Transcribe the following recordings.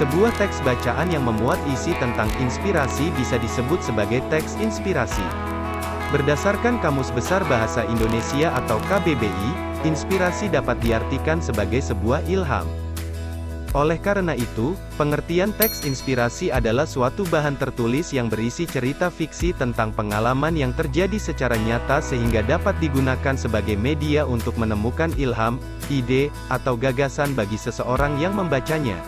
Sebuah teks bacaan yang memuat isi tentang inspirasi bisa disebut sebagai teks inspirasi. Berdasarkan Kamus Besar Bahasa Indonesia atau KBBI, inspirasi dapat diartikan sebagai sebuah ilham. Oleh karena itu, pengertian teks inspirasi adalah suatu bahan tertulis yang berisi cerita fiksi tentang pengalaman yang terjadi secara nyata sehingga dapat digunakan sebagai media untuk menemukan ilham, ide, atau gagasan bagi seseorang yang membacanya.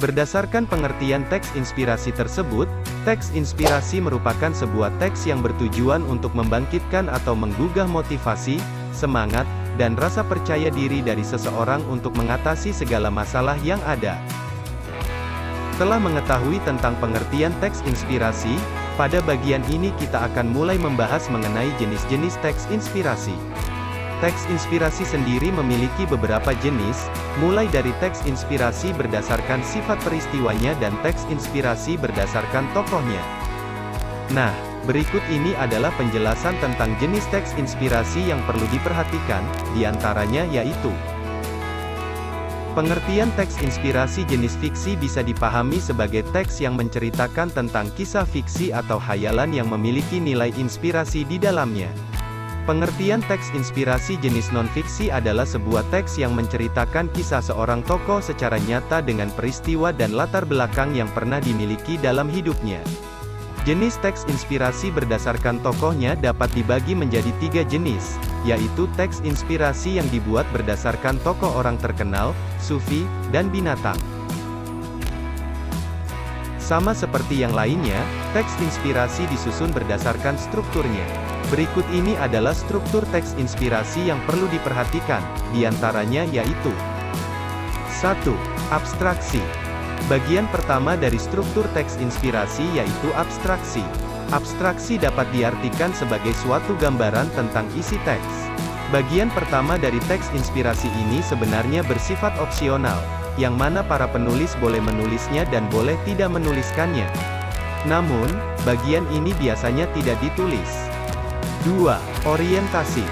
Berdasarkan pengertian teks inspirasi tersebut, teks inspirasi merupakan sebuah teks yang bertujuan untuk membangkitkan atau menggugah motivasi, semangat, dan rasa percaya diri dari seseorang untuk mengatasi segala masalah yang ada. Setelah mengetahui tentang pengertian teks inspirasi, pada bagian ini kita akan mulai membahas mengenai jenis-jenis teks inspirasi. Teks inspirasi sendiri memiliki beberapa jenis, mulai dari teks inspirasi berdasarkan sifat peristiwanya dan teks inspirasi berdasarkan tokohnya. Nah, berikut ini adalah penjelasan tentang jenis teks inspirasi yang perlu diperhatikan, diantaranya yaitu: pengertian teks inspirasi jenis fiksi bisa dipahami sebagai teks yang menceritakan tentang kisah fiksi atau khayalan yang memiliki nilai inspirasi di dalamnya. Pengertian teks inspirasi jenis non-fiksi adalah sebuah teks yang menceritakan kisah seorang tokoh secara nyata dengan peristiwa dan latar belakang yang pernah dimiliki dalam hidupnya. Jenis teks inspirasi berdasarkan tokohnya dapat dibagi menjadi 3 jenis, yaitu teks inspirasi yang dibuat berdasarkan tokoh orang terkenal, sufi, dan binatang. Sama seperti yang lainnya, teks inspirasi disusun berdasarkan strukturnya. Berikut ini adalah struktur teks inspirasi yang perlu diperhatikan, diantaranya yaitu: 1. Abstraksi. Bagian pertama dari struktur teks inspirasi yaitu abstraksi. Abstraksi dapat diartikan sebagai suatu gambaran tentang isi teks. Bagian pertama dari teks inspirasi ini sebenarnya bersifat opsional, yang mana para penulis boleh menulisnya dan boleh tidak menuliskannya. Namun, bagian ini biasanya tidak ditulis. 2. Orientasi.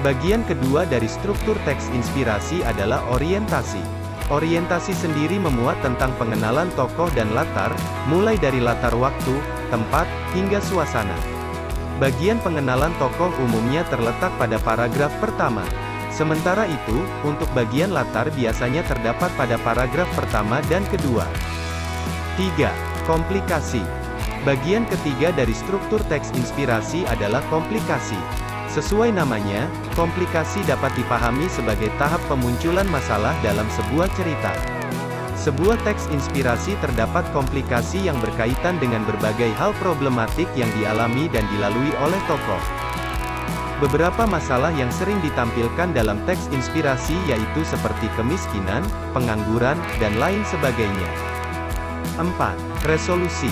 Bagian kedua dari struktur teks inspirasi adalah orientasi. Orientasi sendiri memuat tentang pengenalan tokoh dan latar, mulai dari latar waktu, tempat, hingga suasana. Bagian pengenalan tokoh umumnya terletak pada paragraf pertama. Sementara itu, untuk bagian latar biasanya terdapat pada paragraf pertama dan kedua. 3. Komplikasi. Bagian ketiga dari struktur teks inspirasi adalah komplikasi. Sesuai namanya, komplikasi dapat dipahami sebagai tahap pemunculan masalah dalam sebuah cerita. Sebuah teks inspirasi terdapat komplikasi yang berkaitan dengan berbagai hal problematik yang dialami dan dilalui oleh tokoh. Beberapa masalah yang sering ditampilkan dalam teks inspirasi yaitu seperti kemiskinan, pengangguran, dan lain sebagainya. 4. Resolusi.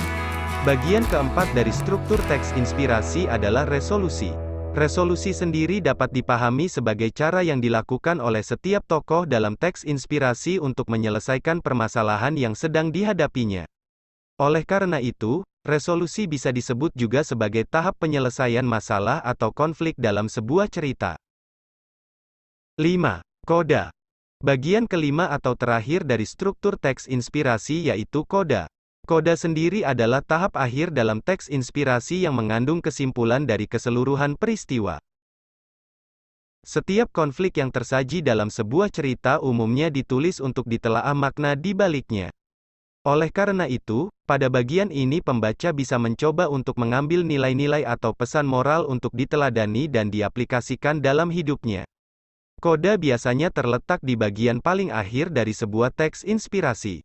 Bagian keempat dari struktur teks inspirasi adalah resolusi. Resolusi sendiri dapat dipahami sebagai cara yang dilakukan oleh setiap tokoh dalam teks inspirasi untuk menyelesaikan permasalahan yang sedang dihadapinya. Oleh karena itu, resolusi bisa disebut juga sebagai tahap penyelesaian masalah atau konflik dalam sebuah cerita. 5. Koda. Bagian kelima atau terakhir dari struktur teks inspirasi yaitu koda. Koda sendiri adalah tahap akhir dalam teks inspirasi yang mengandung kesimpulan dari keseluruhan peristiwa. Setiap konflik yang tersaji dalam sebuah cerita umumnya ditulis untuk ditelaah makna di baliknya. Oleh karena itu, pada bagian ini pembaca bisa mencoba untuk mengambil nilai-nilai atau pesan moral untuk diteladani dan diaplikasikan dalam hidupnya. Koda biasanya terletak di bagian paling akhir dari sebuah teks inspirasi.